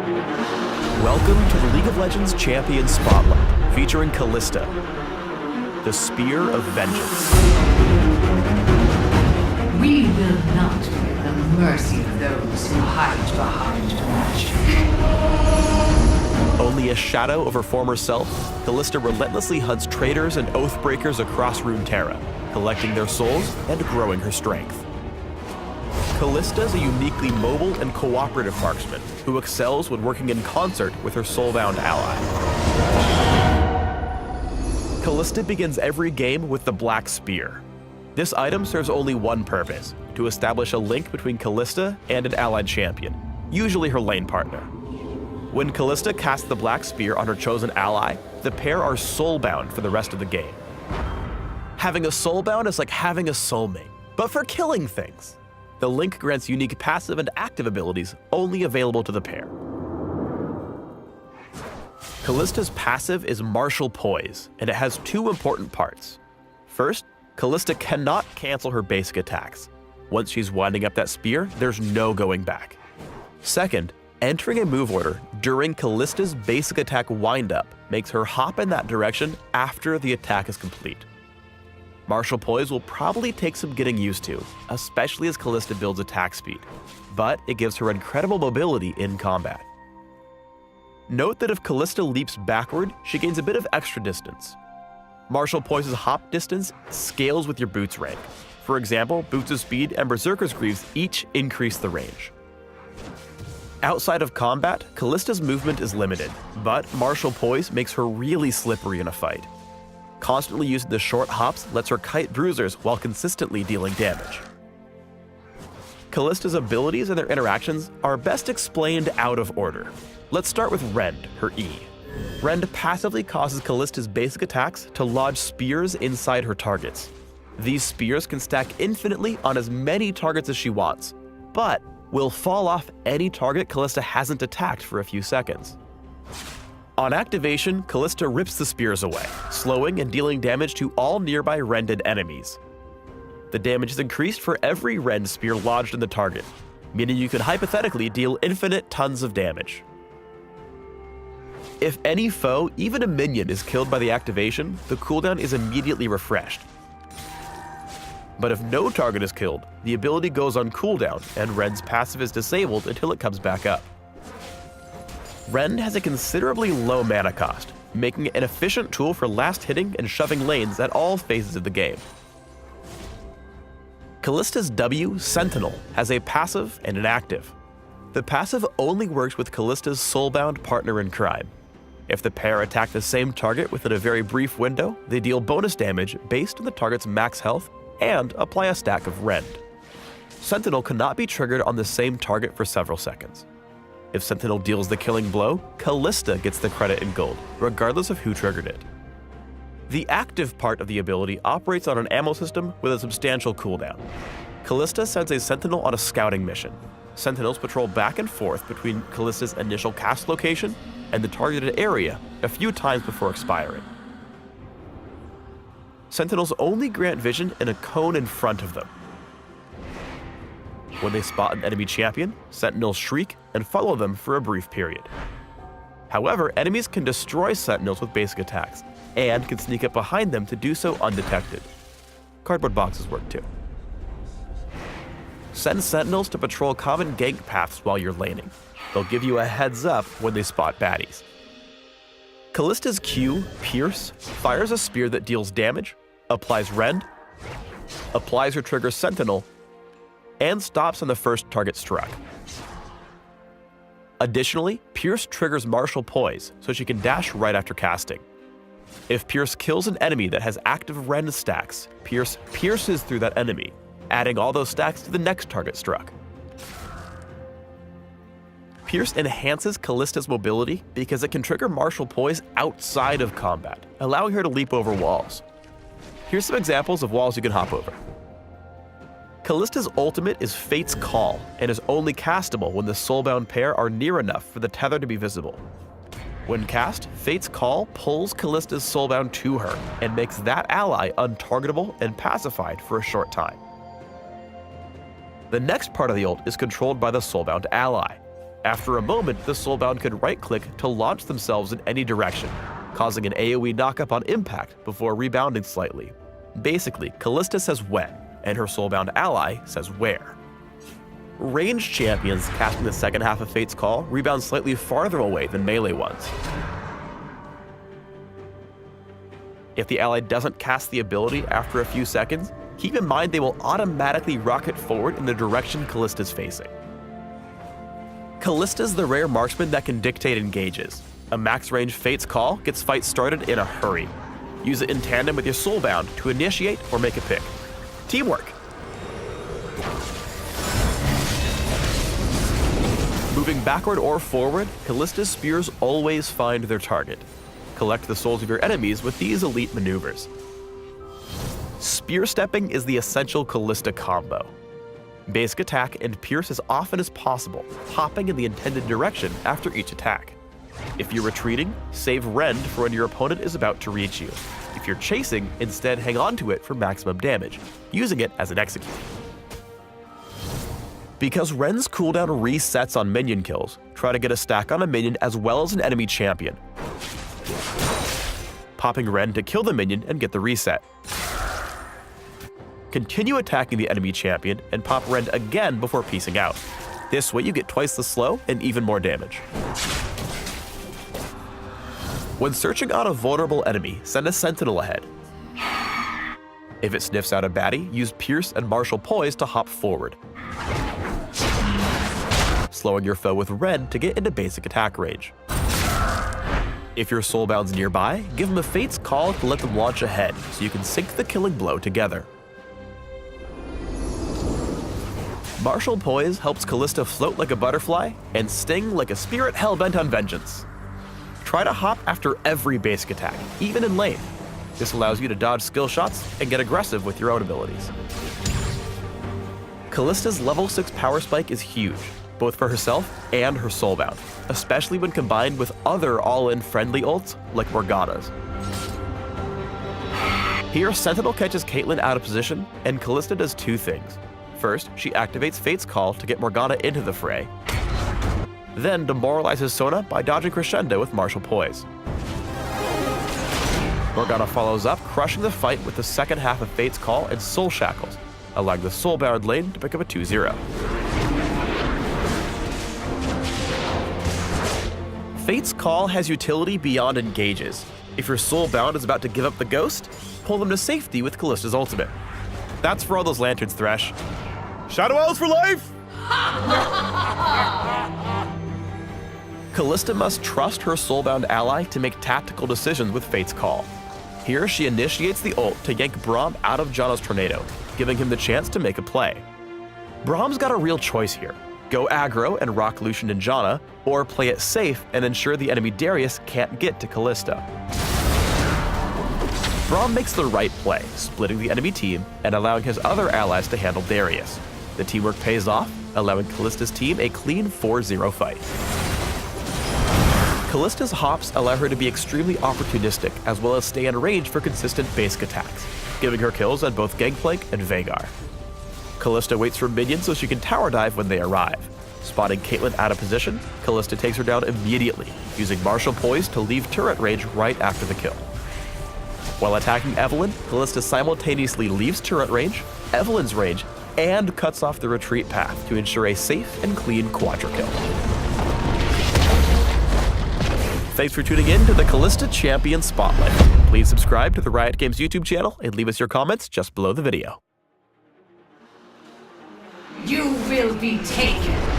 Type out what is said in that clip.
Welcome to the League of Legends Champion Spotlight, featuring Kalista, the Spear of Vengeance. We will not be at the mercy of those who hide behind magic. Only a shadow of her former self, Kalista relentlessly hunts traitors and oathbreakers across Runeterra, collecting their souls and growing her strength. Kalista is a uniquely mobile and cooperative marksman who excels when working in concert with her soulbound ally. Kalista begins every game with the Black Spear. This item serves only one purpose: to establish a link between Kalista and an allied champion, usually her lane partner. When Kalista casts the Black Spear on her chosen ally, the pair are soulbound for the rest of the game. Having a soulbound is like having a soulmate, but for killing things. The link grants unique passive and active abilities only available to the pair. Kalista's passive is Martial Poise, and it has two important parts. First, Kalista cannot cancel her basic attacks. Once she's winding up that spear, there's no going back. Second, entering a move order during Kalista's basic attack windup makes her hop in that direction after the attack is complete. Martial Poise will probably take some getting used to, especially as Kalista builds attack speed, but it gives her incredible mobility in combat. Note that if Kalista leaps backward, she gains a bit of extra distance. Martial Poise's hop distance scales with your boots rank. For example, Boots of Speed and Berserker's Greaves each increase the range. Outside of combat, Kalista's movement is limited, but Martial Poise makes her really slippery in a fight. Constantly using the short hops lets her kite bruisers while consistently dealing damage. Kalista's abilities and their interactions are best explained out of order. Let's start with Rend, her E. Rend passively causes Kalista's basic attacks to lodge spears inside her targets. These spears can stack infinitely on as many targets as she wants, but will fall off any target Kalista hasn't attacked for a few seconds. On activation, Kalista rips the spears away, slowing and dealing damage to all nearby rended enemies. The damage is increased for every rend spear lodged in the target, meaning you could hypothetically deal infinite tons of damage. If any foe, even a minion, is killed by the activation, the cooldown is immediately refreshed. But if no target is killed, the ability goes on cooldown and Rend's passive is disabled until it comes back up. Rend has a considerably low mana cost, making it an efficient tool for last hitting and shoving lanes at all phases of the game. Kalista's W, Sentinel, has a passive and an active. The passive only works with Kalista's soulbound partner in crime. If the pair attack the same target within a very brief window, they deal bonus damage based on the target's max health and apply a stack of Rend. Sentinel cannot be triggered on the same target for several seconds. If Sentinel deals the killing blow, Kalista gets the credit in gold, regardless of who triggered it. The active part of the ability operates on an ammo system with a substantial cooldown. Kalista sends a Sentinel on a scouting mission. Sentinels patrol back and forth between Kalista's initial cast location and the targeted area a few times before expiring. Sentinels only grant vision in a cone in front of them. When they spot an enemy champion, Sentinels shriek and follow them for a brief period. However, enemies can destroy Sentinels with basic attacks, and can sneak up behind them to do so undetected. Cardboard boxes work too. Send Sentinels to patrol common gank paths while you're laning. They'll give you a heads up when they spot baddies. Kalista's Q, Pierce, fires a spear that deals damage, applies Rend, applies her trigger Sentinel, and stops on the first target struck. Additionally, Pierce triggers Martial Poise, so she can dash right after casting. If Pierce kills an enemy that has active Rend stacks, Pierce pierces through that enemy, adding all those stacks to the next target struck. Pierce enhances Kalista's mobility because it can trigger Martial Poise outside of combat, allowing her to leap over walls. Here's some examples of walls you can hop over. Kalista's ultimate is Fate's Call, and is only castable when the soulbound pair are near enough for the tether to be visible. When cast, Fate's Call pulls Kalista's soulbound to her, and makes that ally untargetable and pacified for a short time. The next part of the ult is controlled by the soulbound ally. After a moment, the Soulbound could right-click to launch themselves in any direction, causing an AoE knockup on impact before rebounding slightly. Basically, Kalista says when, and her Soulbound ally says where. Ranged champions casting the second half of Fate's Call rebound slightly farther away than melee ones. If the ally doesn't cast the ability after a few seconds, keep in mind they will automatically rocket forward in the direction Kalista's facing. Kalista's the rare marksman that can dictate engages. A max range Fate's Call gets fights started in a hurry. Use it in tandem with your Soulbound to initiate or make a pick. Teamwork! Moving backward or forward, Kalista's spears always find their target. Collect the souls of your enemies with these elite maneuvers. Spear stepping is the essential Kalista combo. Basic attack and pierce as often as possible, hopping in the intended direction after each attack. If you're retreating, save Rend for when your opponent is about to reach you. If you're chasing, instead hang on to it for maximum damage, using it as an execute. Because Rend's cooldown resets on minion kills, try to get a stack on a minion as well as an enemy champion. Popping Rend to kill the minion and get the reset. Continue attacking the enemy champion and pop Rend again before piecing out. This way you get twice the slow and even more damage. When searching on a vulnerable enemy, send a sentinel ahead. If it sniffs out a baddie, use Pierce and Martial Poise to hop forward, slowing your foe with Rend to get into basic attack range. If your Soulbound's nearby, give them a Fate's Call to let them launch ahead so you can sync the killing blow together. Martial Poise helps Kalista float like a butterfly and sting like a spirit hell-bent on vengeance. Try to hop after every basic attack, even in lane. This allows you to dodge skill shots and get aggressive with your own abilities. Kalista's level 6 power spike is huge, both for herself and her Soulbound, especially when combined with other all-in friendly ults like Morgana's. Here, Sentinel catches Caitlyn out of position, and Kalista does two things. First, she activates Fate's Call to get Morgana into the fray, then demoralizes Sona by dodging Crescendo with Martial Poise. Morgana follows up, crushing the fight with the second half of Fate's Call and Soul Shackles, allowing the Soulbound lane to pick up a 2-0. Fate's Call has utility beyond engages. If your Soulbound is about to give up the ghost, pull them to safety with Kalista's ultimate. That's for all those lanterns, Thresh. Shadow Owls for life! Kalista must trust her Soulbound ally to make tactical decisions with Fate's Call. Here, she initiates the ult to yank Braum out of Janna's tornado, giving him the chance to make a play. Braum's got a real choice here. Go aggro and rock Lucian and Janna, or play it safe and ensure the enemy Darius can't get to Kalista. Braum makes the right play, splitting the enemy team and allowing his other allies to handle Darius. The teamwork pays off, allowing Kalista's team a clean 4-0 fight. Kalista's hops allow her to be extremely opportunistic as well as stay in range for consistent basic attacks, giving her kills on both Gangplank and Vhagar. Kalista waits for minions so she can tower dive when they arrive. Spotting Caitlyn out of position, Kalista takes her down immediately, using Martial Poise to leave turret range right after the kill. While attacking Evelynn, Kalista simultaneously leaves turret range, Evelynn's range, and cuts off the retreat path to ensure a safe and clean quadra kill. Thanks for tuning in to the Kalista Champion Spotlight. Please subscribe to the Riot Games YouTube channel and leave us your comments just below the video. You will be taken.